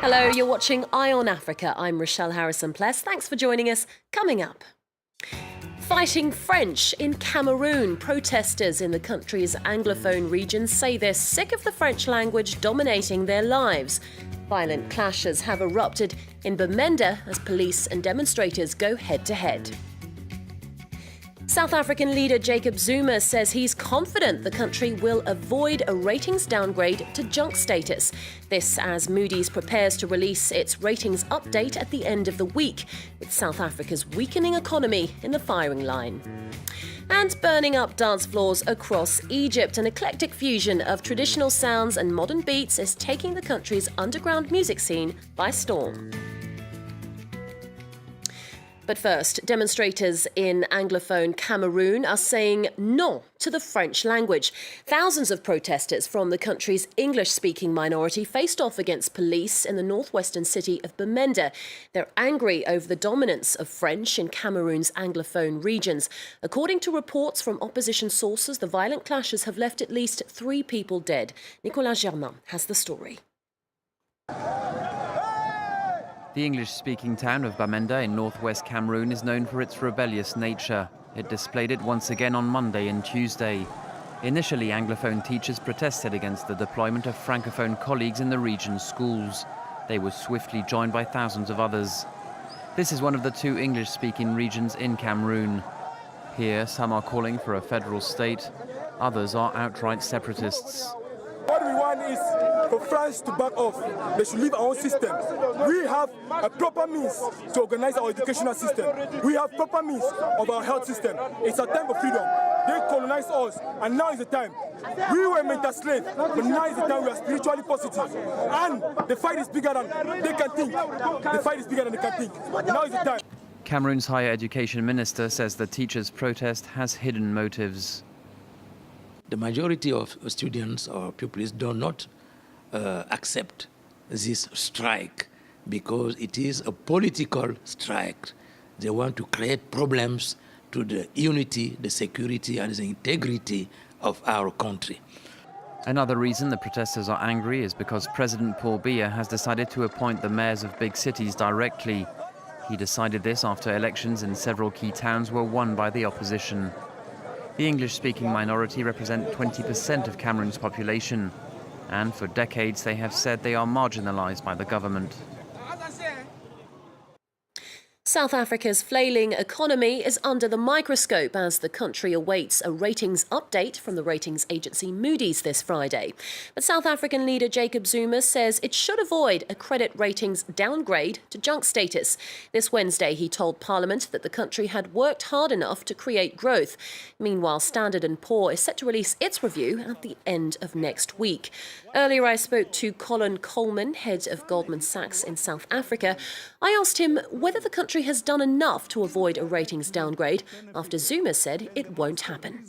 Hello, you're watching Eye on Africa. I'm Rochelle Harrison-Pless. Thanks for joining us. Coming up, fighting French in Cameroon. Protesters in the country's Anglophone region say they're sick of the French language dominating their lives. Violent clashes have erupted in Bamenda as police and demonstrators go head-to-head. South African leader Jacob Zuma says he's confident the country will avoid a ratings downgrade to junk status. This as Moody's prepares to release its ratings update at the end of the week, with South Africa's weakening economy in the firing line. And burning up dance floors across Egypt, an eclectic fusion of traditional sounds and modern beats is taking the country's underground music scene by storm. But first, demonstrators in Anglophone Cameroon are saying no to the French language. Thousands of protesters from the country's English-speaking minority faced off against police in the northwestern city of Bamenda. They're angry over the dominance of French in Cameroon's Anglophone regions. According to reports from opposition sources, the violent clashes have left at least 3 people dead. Nicolas Germain has the story. The English-speaking town of Bamenda in northwest Cameroon is known for its rebellious nature. It displayed it once again on Monday and Tuesday. Initially, Anglophone teachers protested against the deployment of Francophone colleagues in the region's schools. They were swiftly joined by thousands of others. This is one of the 2 English-speaking regions in Cameroon. Here, some are calling for a federal state. Others are outright separatists. What we want is for France to back off. They should leave our own system. We have a proper means to organize our educational system. We have proper means of our health system. It's a time of freedom. They colonized us, and now is the time. We were meant as slaves, but now is the time we are spiritually positive. And the fight is bigger than they can think. The fight is bigger than they can think. Now is the time. Cameroon's higher education minister says the teachers' protest has hidden motives. The majority of students or pupils do not accept this strike because it is a political strike. They want to create problems to the unity, the security, and the integrity of our country. Another reason the protesters are angry is because President Paul Biya has decided to appoint the mayors of big cities directly. He decided this after elections in several key towns were won by the opposition. The English-speaking minority represent 20% of Cameroon's population, and for decades they have said they are marginalized by the government. South Africa's flailing economy is under the microscope as the country awaits a ratings update from the ratings agency Moody's this Friday. But South African leader Jacob Zuma says it should avoid a credit ratings downgrade to junk status. This Wednesday, he told Parliament that the country had worked hard enough to create growth. Meanwhile, Standard & Poor is set to release its review at the end of next week. Earlier, I spoke to Colin Coleman, head of Goldman Sachs in South Africa. I asked him whether the country has done enough to avoid a ratings downgrade after Zuma said it won't happen.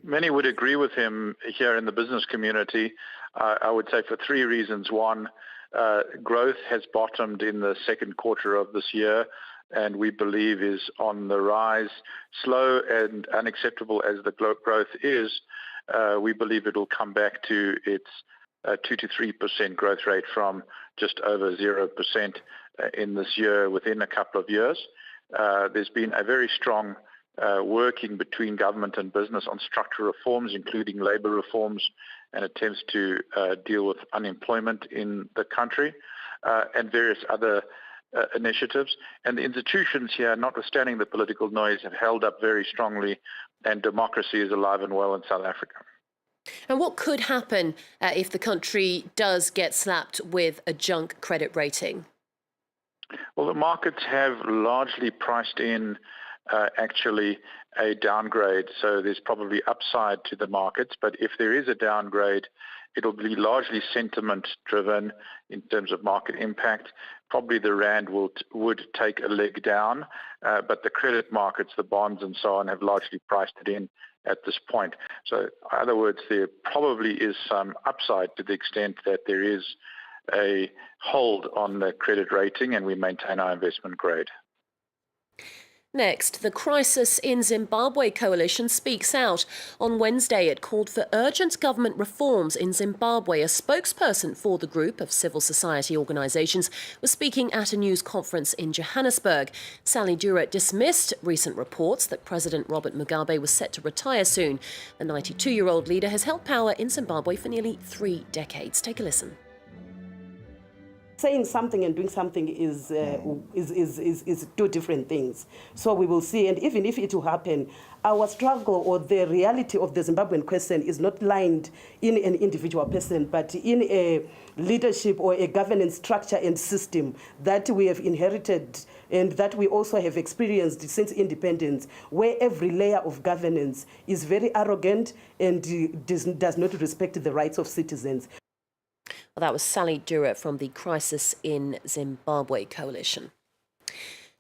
Many would agree with him here in the business community. I would say for 3 reasons. One, growth has bottomed in the second quarter of this year and we believe is on the rise. Slow and unacceptable as the growth is, we believe it will come back to its 2 to 3% growth rate from just over 0% in this year within a couple of years. There's been a very strong working between government and business on structural reforms, including labor reforms and attempts to deal with unemployment in the country and various other initiatives. And the institutions here, notwithstanding the political noise, have held up very strongly, and democracy is alive and well in South Africa. And what could happen if the country does get slapped with a junk credit rating? Well, the markets have largely priced in actually a downgrade, so there's probably upside to the markets. But if there is a downgrade, it'll be largely sentiment-driven in terms of market impact. Probably the rand would take a leg down, but the credit markets, the bonds and so on, have largely priced it in at this point. So in other words, there probably is some upside to the extent that there is a hold on the credit rating and we maintain our investment grade. Next, the Crisis in Zimbabwe coalition speaks out. On Wednesday, it called for urgent government reforms in Zimbabwe. A spokesperson for the group of civil society organisations was speaking at a news conference in Johannesburg. Sally Dura dismissed recent reports that President Robert Mugabe was set to retire soon. The 92-year-old leader has held power in Zimbabwe for nearly 3 decades. Take a listen. Saying something and doing something is two different things. So we will see, and even if it will happen, our struggle or the reality of the Zimbabwean question is not lined in an individual person, but in a leadership or a governance structure and system that we have inherited and that we also have experienced since independence, where every layer of governance is very arrogant and does not respect the rights of citizens. Well, that was Sally Dura from the Crisis in Zimbabwe coalition.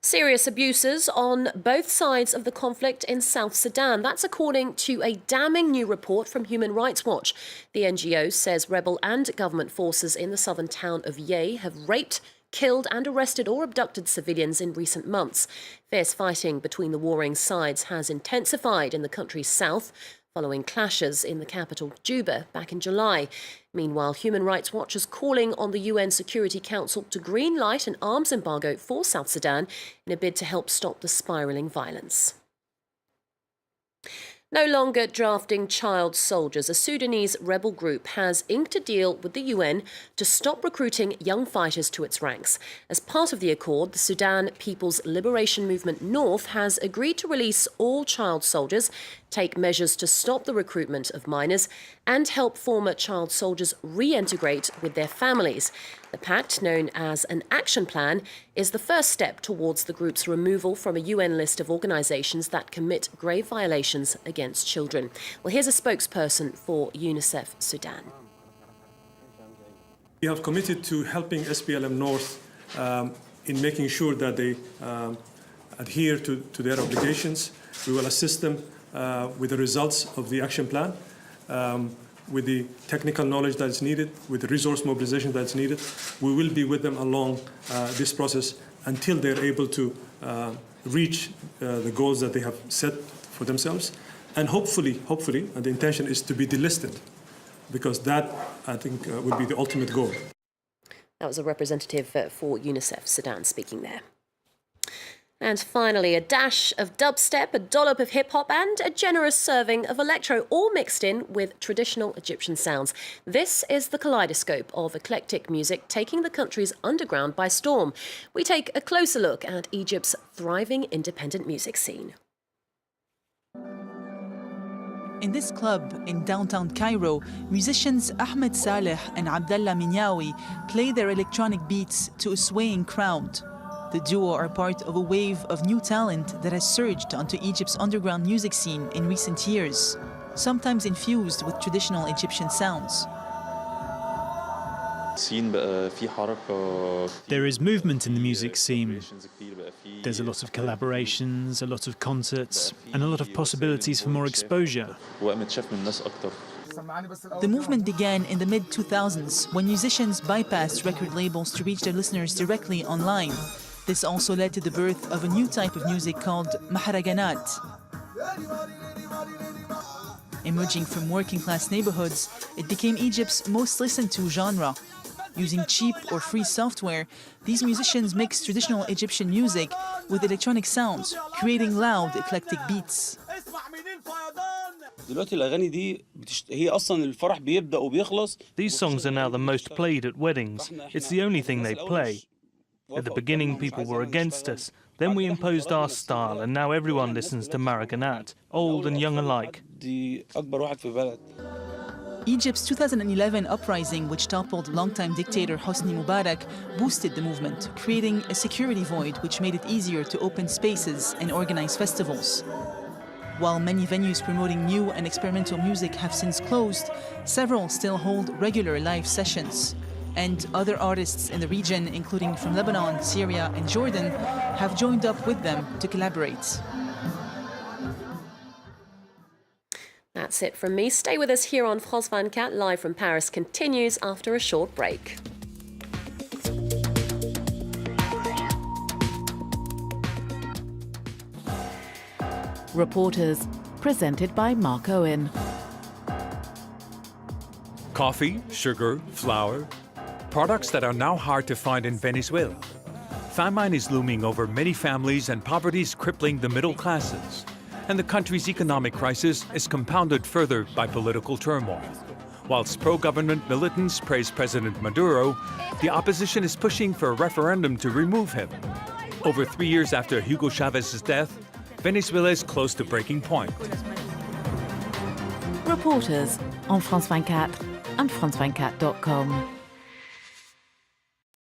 Serious abuses on both sides of the conflict in South Sudan. That's according to a damning new report from Human Rights Watch. The NGO says rebel and government forces in the southern town of Ye have raped, killed and arrested or abducted civilians in recent months. Fierce fighting between the warring sides has intensified in the country's south, following clashes in the capital, Juba, back in July. Meanwhile, Human Rights Watch is calling on the UN Security Council to green-light an arms embargo for South Sudan in a bid to help stop the spiralling violence. No longer drafting child soldiers, a Sudanese rebel group has inked a deal with the UN to stop recruiting young fighters to its ranks. As part of the accord, the Sudan People's Liberation Movement North has agreed to release all child soldiers, take measures to stop the recruitment of minors, and help former child soldiers reintegrate with their families. The pact, known as an action plan, is the first step towards the group's removal from a UN list of organisations that commit grave violations against children. Well, here's a spokesperson for UNICEF Sudan. We have committed to helping SPLM North in making sure that they adhere to their obligations. We will assist them with the results of the action plan, with the technical knowledge that is needed, with the resource mobilization that is needed. We will be with them along this process until they're able to reach the goals that they have set for themselves. And hopefully, the intention is to be delisted, because that, I think, would be the ultimate goal. That was a representative for UNICEF Sudan speaking there. And finally, a dash of dubstep, a dollop of hip-hop and a generous serving of electro, all mixed in with traditional Egyptian sounds. This is the kaleidoscope of eclectic music taking the country's underground by storm. We take a closer look at Egypt's thriving independent music scene. In this club in downtown Cairo, musicians Ahmed Saleh and Abdallah Minyawi play their electronic beats to a swaying crowd. The duo are part of a wave of new talent that has surged onto Egypt's underground music scene in recent years, sometimes infused with traditional Egyptian sounds. There is movement in the music scene. There's a lot of collaborations, a lot of concerts, and a lot of possibilities for more exposure. The movement began in the mid-2000s when musicians bypassed record labels to reach their listeners directly online. This also led to the birth of a new type of music called maharaganat. Emerging from working-class neighborhoods, it became Egypt's most listened-to genre. Using cheap or free software, these musicians mix traditional Egyptian music with electronic sounds, creating loud, eclectic beats. These songs are now the most played at weddings. It's the only thing they play. At the beginning, people were against us. Then we imposed our style, and now everyone listens to Maraganat, old and young alike. Egypt's 2011 uprising, which toppled longtime dictator Hosni Mubarak, boosted the movement, creating a security void which made it easier to open spaces and organize festivals. While many venues promoting new and experimental music have since closed, several still hold regular live sessions. And other artists in the region, including from Lebanon, Syria and Jordan, have joined up with them to collaborate. That's it from me. Stay with us here on France 24. Live from Paris continues after a short break. Reporters, presented by Mark Owen. Coffee, sugar, flour, products that are now hard to find in Venezuela. Famine is looming over many families and poverty is crippling the middle classes. And the country's economic crisis is compounded further by political turmoil. Whilst pro-government militants praise President Maduro, the opposition is pushing for a referendum to remove him. Over 3 years after Hugo Chávez's death, Venezuela is close to breaking point. Reporters on France 24 and France24.com.